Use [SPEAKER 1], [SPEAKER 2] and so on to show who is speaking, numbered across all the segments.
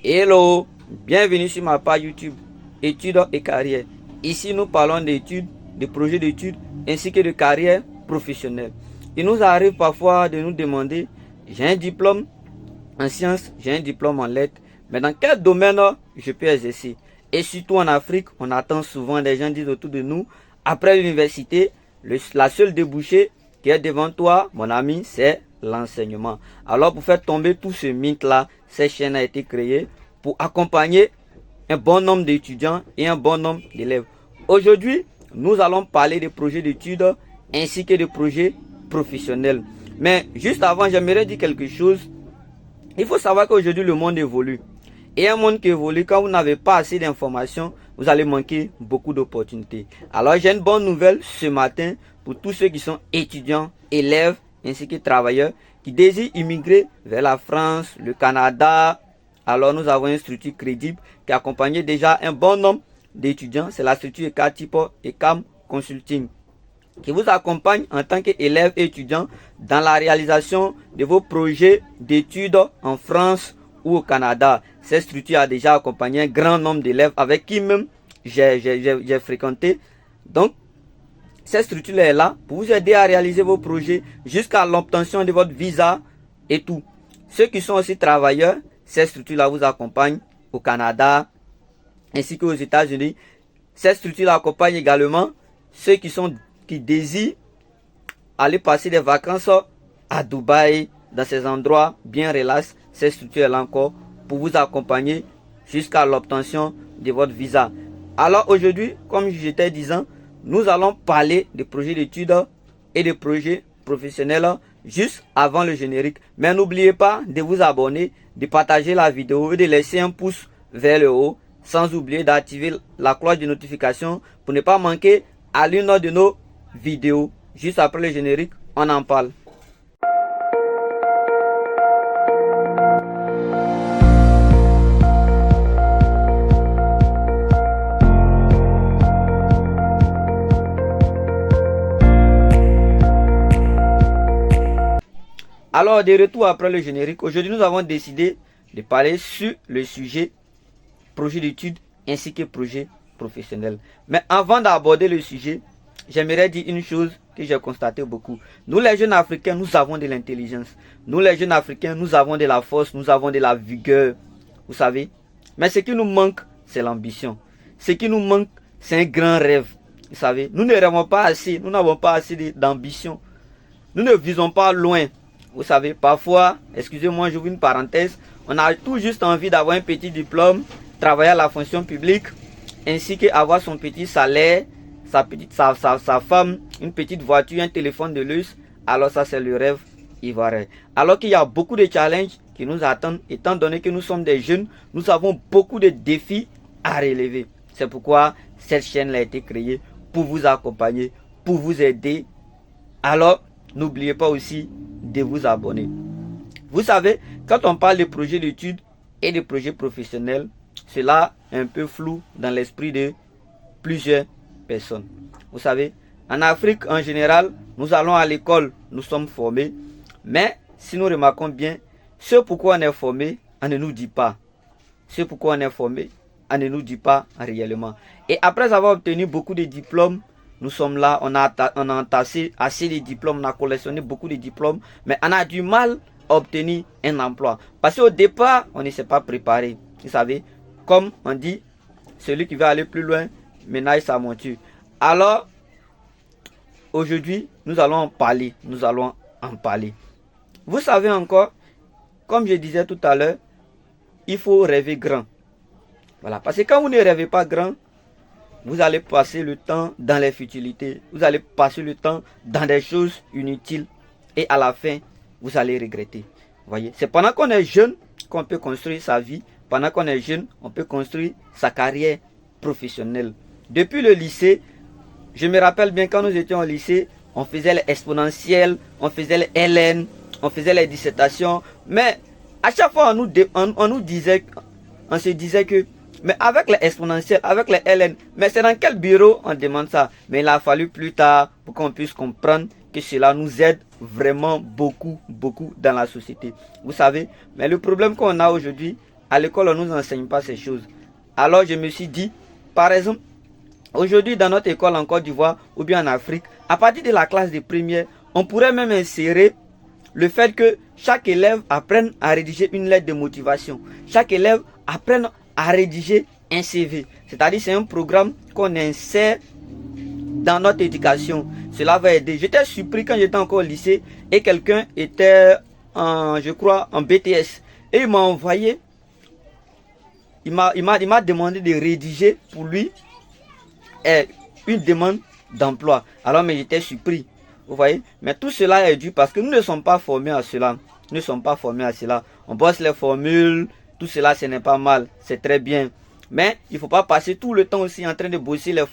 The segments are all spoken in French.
[SPEAKER 1] Hello, bienvenue sur ma page YouTube Études et carrière. Ici, nous parlons d'études, de projets d'études ainsi que de carrière professionnelle. Il nous arrive parfois de nous demander, j'ai un diplôme en sciences, j'ai un diplôme en lettres, mais dans quel domaine je peux exercer? Et surtout en Afrique, on attend souvent, des gens disent autour de nous, après l'université, la seule débouchée qui est devant toi, mon ami, c'est l'enseignement. Alors pour faire tomber tout ce mythe-là, cette chaîne a été créée pour accompagner un bon nombre d'étudiants et un bon nombre d'élèves. Aujourd'hui, nous allons parler des projets d'études ainsi que des projets professionnels. Mais juste avant, j'aimerais dire quelque chose. Il faut savoir qu'aujourd'hui, le monde évolue. Et un monde qui évolue, quand vous n'avez pas assez d'informations, vous allez manquer beaucoup d'opportunités. Alors, j'ai une bonne nouvelle ce matin pour tous ceux qui sont étudiants, élèves, ainsi que travailleurs, qui désirent immigrer vers la France, le Canada. Alors, nous avons une structure crédible qui accompagne déjà un bon nombre d'étudiants. C'est la structure ECATIPO ECAM Consulting, qui vous accompagne en tant qu'élève et étudiant dans la réalisation de vos projets d'études en France ou au Canada. Cette structure a déjà accompagné un grand nombre d'élèves avec qui même j'ai fréquenté. Donc, cette structure est là pour vous aider à réaliser vos projets jusqu'à l'obtention de votre visa et tout. Ceux qui sont aussi travailleurs, cette structure-là vous accompagne au Canada ainsi qu'aux États-Unis. Cette structure-là accompagne également ceux qui désirent aller passer des vacances à Dubaï, dans ces endroits bien relax. Cette structure est là encore pour vous accompagner jusqu'à l'obtention de votre visa. Alors aujourd'hui, comme j'étais disant, nous allons parler des projets d'études et des projets professionnels juste avant le générique. Mais n'oubliez pas de vous abonner, de partager la vidéo et de laisser un pouce vers le haut, sans oublier d'activer la cloche de notification pour ne pas manquer à l'une de nos vidéos. Juste après le générique, on en parle. Alors, de retour après le générique, aujourd'hui nous avons décidé de parler sur le sujet projet d'études ainsi que projet professionnel. Mais avant d'aborder le sujet, j'aimerais dire une chose que j'ai constaté beaucoup. Nous les jeunes Africains, nous avons de l'intelligence. Nous les jeunes Africains, nous avons de la force, nous avons de la vigueur. Vous savez. Mais ce qui nous manque, c'est l'ambition. Ce qui nous manque, c'est un grand rêve. Vous savez. Nous ne rêvons pas assez. Nous n'avons pas assez d'ambition. Nous ne visons pas loin. Vous savez, parfois, excusez-moi, j'ouvre une parenthèse, on a tout juste envie d'avoir un petit diplôme, travailler à la fonction publique, ainsi qu'avoir son petit salaire, sa femme, une petite voiture, un téléphone de luxe. Alors ça, c'est le rêve ivoirien. Alors qu'il y a beaucoup de challenges qui nous attendent, étant donné que nous sommes des jeunes, nous avons beaucoup de défis à relever. C'est pourquoi cette chaîne a été créée pour vous accompagner, pour vous aider. Alors, n'oubliez pas aussi de vous abonner. Vous savez, quand on parle de projets d'études et de projets professionnels, cela est un peu flou dans l'esprit de plusieurs personnes. Vous savez, en Afrique en général, nous allons à l'école, nous sommes formés, mais si nous remarquons bien, ce pourquoi on est formé, on ne nous dit pas. Ce pourquoi on est formé, on ne nous dit pas réellement. Et après avoir obtenu beaucoup de diplômes, nous sommes là, on a entassé assez de diplômes, on a collectionné beaucoup de diplômes, mais on a du mal à obtenir un emploi. Parce qu'au départ, on ne s'est pas préparé. Vous savez, comme on dit, celui qui veut aller plus loin, ménage sa monture. Alors, aujourd'hui, nous allons en parler. Nous allons en parler. Vous savez encore, comme je disais tout à l'heure, il faut rêver grand. Voilà, parce que quand vous ne rêvez pas grand, vous allez passer le temps dans les futilités. Vous allez passer le temps dans des choses inutiles. Et à la fin, vous allez regretter. Voyez, c'est pendant qu'on est jeune qu'on peut construire sa vie. Pendant qu'on est jeune, on peut construire sa carrière professionnelle. Depuis le lycée, je me rappelle bien quand nous étions au lycée, on faisait les exponentielles, on faisait les LN, on faisait les dissertations. Mais à chaque fois, on se disait que mais avec les exponentielles, avec les LN, mais c'est dans quel bureau on demande ça? Mais il a fallu plus tard pour qu'on puisse comprendre que cela nous aide vraiment beaucoup dans la société. Vous savez, mais le problème qu'on a aujourd'hui, à l'école, on ne nous enseigne pas ces choses. Alors je me suis dit, par exemple, aujourd'hui dans notre école en Côte d'Ivoire ou bien en Afrique, à partir de la classe de première, on pourrait même insérer le fait que chaque élève apprenne à rédiger une lettre de motivation. Chaque élève apprenne à rédiger un CV. C'est-à-dire c'est un programme qu'on insère dans notre éducation. Cela va aider. J'étais surpris quand j'étais encore au lycée et quelqu'un était je crois en BTS. Et il m'a envoyé, il m'a demandé de rédiger pour lui une demande d'emploi. Alors mais j'étais surpris. Vous voyez, mais tout cela est dû parce que nous ne sommes pas formés à cela. Nous ne sommes pas formés à cela. On bosse les formules, tout cela ce n'est pas mal, c'est très bien. Mais il ne faut pas passer tout le temps aussi en train de bosser les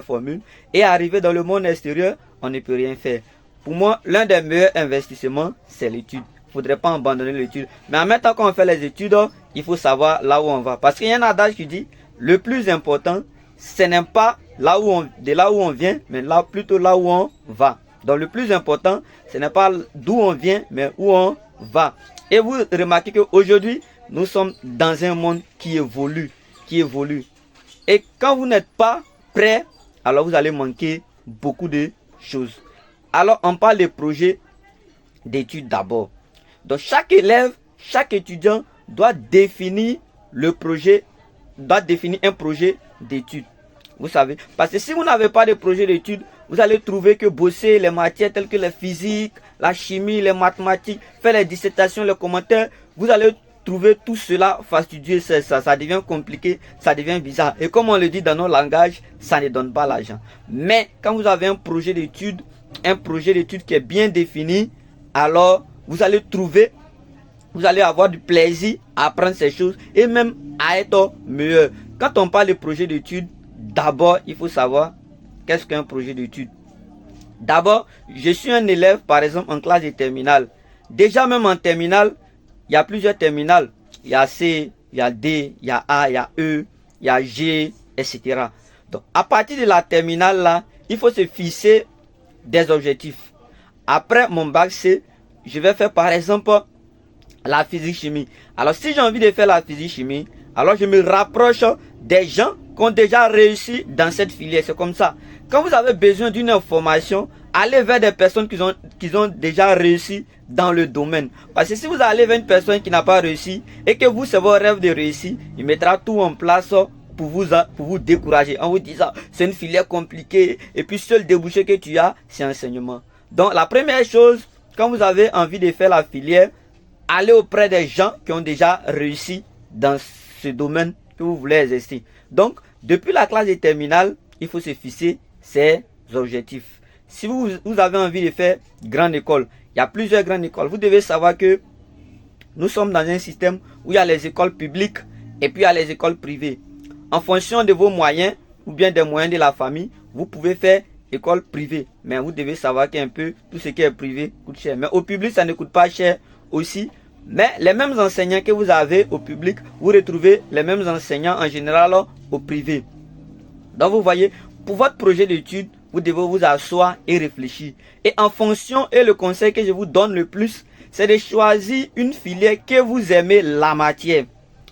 [SPEAKER 1] formules et arriver dans le monde extérieur, on ne peut rien faire. Pour moi, l'un des meilleurs investissements, c'est l'étude. Il ne faudrait pas abandonner l'étude. Mais en même temps qu'on fait les études, il faut savoir là où on va. Parce qu'il y a un adage qui dit, le plus important, ce n'est pas de là où on vient, mais plutôt là où on va. Donc le plus important, ce n'est pas d'où on vient, mais où on va. Et vous remarquez qu'aujourd'hui, nous sommes dans un monde qui évolue. Et quand vous n'êtes pas prêt, alors vous allez manquer beaucoup de choses. Alors on parle des projets d'études d'abord. Donc chaque élève, chaque étudiant doit définir un projet d'études. Vous savez, parce que si vous n'avez pas de projet d'études, vous allez trouver que bosser les matières telles que la physique, la chimie, les mathématiques, faire les dissertations, les commentaires, vous allez trouver tout cela fastidieux, ça devient compliqué, ça devient bizarre. Et comme on le dit dans nos langages, ça ne donne pas l'argent. Mais quand vous avez un projet d'études qui est bien défini, alors vous allez avoir du plaisir à apprendre ces choses et même à être meilleur. Quand on parle de projet d'études, d'abord, il faut savoir qu'est-ce qu'un projet d'études. D'abord, je suis un élève, par exemple, en classe de terminale. Déjà, même en terminale, il y a plusieurs terminales. Il y a C, il y a D, il y a A, il y a E, il y a G, etc. Donc, à partir de la terminale, là, il faut se fixer des objectifs. Après mon bac C, je vais faire, par exemple, la physique-chimie. Alors, si j'ai envie de faire la physique-chimie, alors je me rapproche des gens qui ont déjà réussi dans cette filière. C'est comme ça. Quand vous avez besoin d'une information, allez vers des personnes qui ont déjà réussi dans le domaine. Parce que si vous allez vers une personne qui n'a pas réussi et que vous, c'est votre rêve de réussir, il mettra tout en place pour vous décourager en vous disant c'est une filière compliquée et puis seul débouché que tu as, c'est enseignement. Donc la première chose, quand vous avez envie de faire la filière, allez auprès des gens qui ont déjà réussi dans ce domaine que vous voulez exercer. Donc, depuis la classe de terminale, il faut se fixer ses objectifs. Si vous avez envie de faire grande école, il y a plusieurs grandes écoles. Vous devez savoir que nous sommes dans un système où il y a les écoles publiques et puis il y a les écoles privées. En fonction de vos moyens ou bien des moyens de la famille, vous pouvez faire école privée. Mais vous devez savoir qu'un peu tout ce qui est privé coûte cher. Mais au public, ça ne coûte pas cher aussi. Mais les mêmes enseignants que vous avez au public, vous retrouvez les mêmes enseignants en général au privé. Donc vous voyez, pour votre projet d'études, vous devez vous asseoir et réfléchir. Et en fonction, et le conseil que je vous donne le plus, c'est de choisir une filière que vous aimez la matière.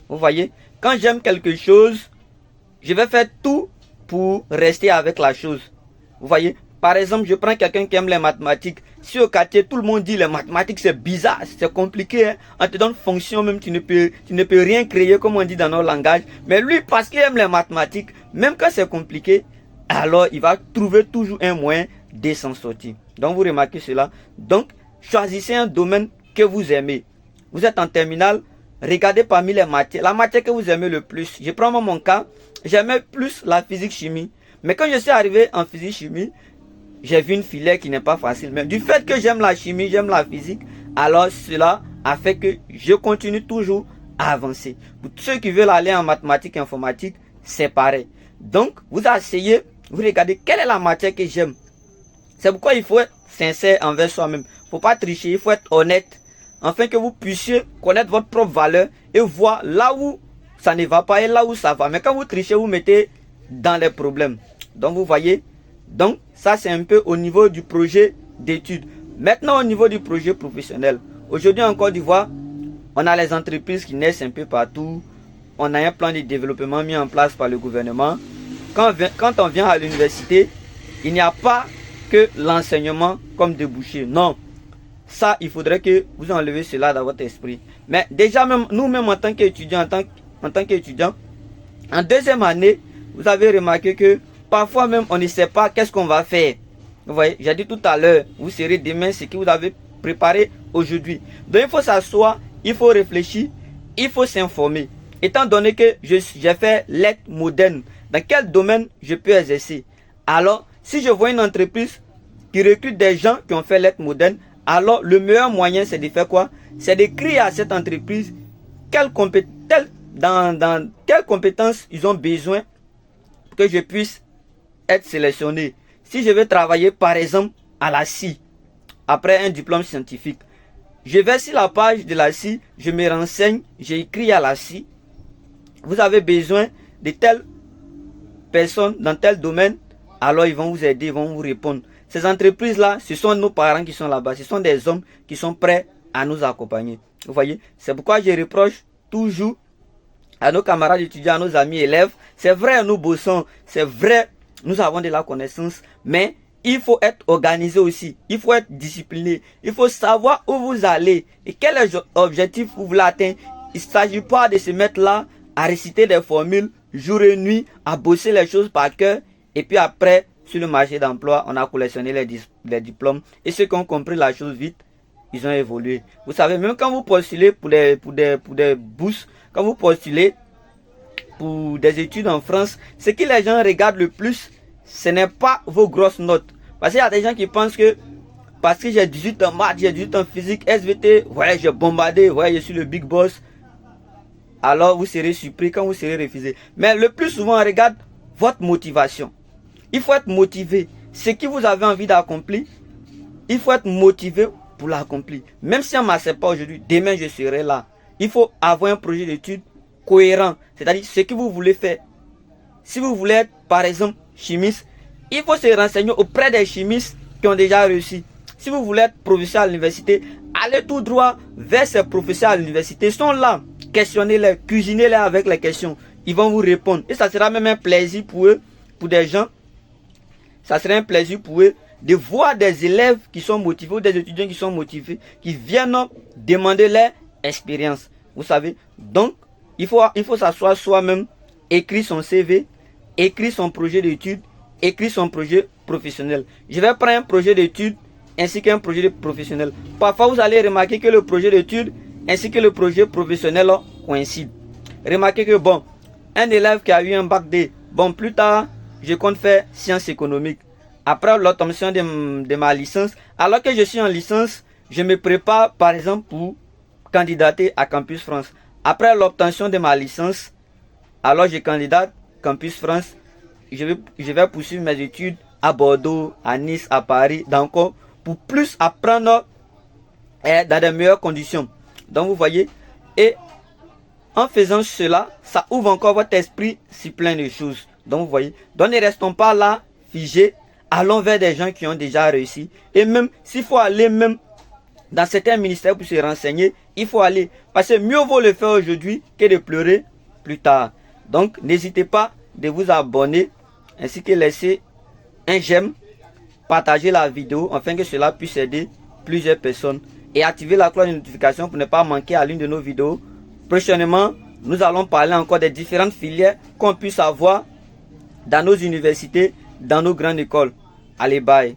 [SPEAKER 1] Vous voyez, quand j'aime quelque chose, je vais faire tout pour rester avec la chose. Vous voyez, par exemple, je prends quelqu'un qui aime les mathématiques. Si au quartier, tout le monde dit les mathématiques, c'est bizarre, c'est compliqué. Hein? On te donne fonction, même tu ne peux rien créer, comme on dit dans nos langages. Mais lui, parce qu'il aime les mathématiques, même quand c'est compliqué, alors il va trouver toujours un moyen de s'en sortir. Donc vous remarquez cela. Donc, choisissez un domaine que vous aimez. Vous êtes en terminale, regardez parmi les matières, la matière que vous aimez le plus. Je prends mon cas, j'aimais plus la physique-chimie. Mais quand je suis arrivé en physique-chimie, j'ai vu une filière qui n'est pas facile. Mais du fait que j'aime la chimie, j'aime la physique, alors cela a fait que je continue toujours à avancer. Pour ceux qui veulent aller en mathématiques et informatique, c'est pareil. Donc, vous asseyez, vous regardez quelle est la matière que j'aime. C'est pourquoi il faut être sincère envers soi-même. Il ne faut pas tricher, il faut être honnête. Afin que vous puissiez connaître votre propre valeur et voir là où ça ne va pas et là où ça va. Mais quand vous trichez, vous mettez dans les problèmes. Donc, vous voyez. Donc, ça c'est un peu au niveau du projet d'études. Maintenant, au niveau du projet professionnel. Aujourd'hui en Côte d'Ivoire, On a les entreprises qui naissent un peu partout. On a un plan de développement mis en place par le gouvernement. Quand on vient à l'université, il n'y a pas que l'enseignement comme débouché. Non. Ça, il faudrait que vous enlevez cela dans votre esprit. Mais déjà, même nous-mêmes en tant qu'étudiants, en deuxième année, vous avez remarqué que parfois même on ne sait pas qu'est-ce qu'on va faire. Vous voyez, j'ai dit tout à l'heure, vous serez demain ce que vous avez préparé aujourd'hui. Donc il faut s'asseoir, il faut réfléchir, il faut s'informer. Étant donné que j'ai fait lettres modernes, dans quel domaine je peux exercer? Alors, si je vois une entreprise qui recrute des gens qui ont fait lettres modernes, alors le meilleur moyen c'est de faire quoi? C'est d'écrire à cette entreprise dans quelles compétences ils ont besoin pour que je puisse être sélectionné. Si je veux travailler par exemple à la CI, après un diplôme scientifique, je vais sur la page de la CI, je me renseigne, j'écris à la CI. Vous avez besoin de telle personne dans tel domaine, alors ils vont vous aider, ils vont vous répondre. Ces entreprises-là, ce sont nos parents qui sont là-bas, ce sont des hommes qui sont prêts à nous accompagner. Vous voyez, c'est pourquoi je reproche toujours à nos camarades étudiants, à nos amis élèves. C'est vrai, nous bossons, c'est vrai, nous avons de la connaissance, mais il faut être organisé aussi, il faut être discipliné, il faut savoir où vous allez et quel est l'objectif vous voulez atteindre. Il ne s'agit pas de se mettre là à réciter des formules jour et nuit, à bosser les choses par cœur et puis après, sur le marché d'emploi, on a collectionné les diplômes et ceux qui ont compris la chose vite, ils ont évolué. Vous savez, même quand vous postulez pour des bourses, quand vous postulez pour des études en France, ce que les gens regardent le plus, ce n'est pas vos grosses notes. Parce qu'il y a des gens qui pensent que parce que j'ai 18 en maths, j'ai 18 en physique, SVT, ouais, j'ai bombardé, ouais, je suis le big boss. Alors vous serez surpris quand vous serez refusé. Mais le plus souvent, on regarde votre motivation. Il faut être motivé. Ce que vous avez envie d'accomplir, il faut être motivé pour l'accomplir. Même si on ne m'accepte pas aujourd'hui, demain je serai là. Il faut avoir un projet d'étude cohérent. C'est-à-dire ce que vous voulez faire. Si vous voulez être, par exemple, chimiste, il faut se renseigner auprès des chimistes qui ont déjà réussi. Si vous voulez être professeur à l'université, allez tout droit vers ces professeurs à l'université. Ils sont là. Questionnez-les, cuisinez-les avec les questions. Ils vont vous répondre. Et ça sera même un plaisir pour eux, pour des gens. Ça serait un plaisir pour eux de voir des élèves qui sont motivés ou des étudiants qui sont motivés, qui viennent demander leur expérience. Vous savez, donc, il faut s'asseoir soi-même, écrire son CV, écrire son projet d'études, écrire son projet professionnel. Je vais prendre un projet d'études ainsi qu'un projet professionnel. Parfois, vous allez remarquer que le projet d'études ainsi que le projet professionnel coïncident. Remarquez que, bon, un élève qui a eu un bac D, bon, plus tard, je compte faire sciences économiques. Après l'obtention de ma licence, alors que je suis en licence, je me prépare par exemple pour candidater à Campus France. Après l'obtention de ma licence, alors je candidate Campus France. Je vais poursuivre mes études à Bordeaux, à Nice, à Paris, donc pour plus apprendre dans de meilleures conditions. Donc vous voyez, et en faisant cela, ça ouvre encore votre esprit sur plein de choses. Donc vous voyez, donc ne restons pas là, figés, allons vers des gens qui ont déjà réussi. Et même s'il faut aller même dans certains ministères pour se renseigner, il faut aller. Parce que mieux vaut le faire aujourd'hui que de pleurer plus tard. Donc n'hésitez pas de vous abonner, ainsi que laisser un j'aime, partager la vidéo, afin que cela puisse aider plusieurs personnes. Et activer la cloche de notification pour ne pas manquer à l'une de nos vidéos. Prochainement, nous allons parler encore des différentes filières qu'on puisse avoir dans nos universités, dans nos grandes écoles. Allez, bye.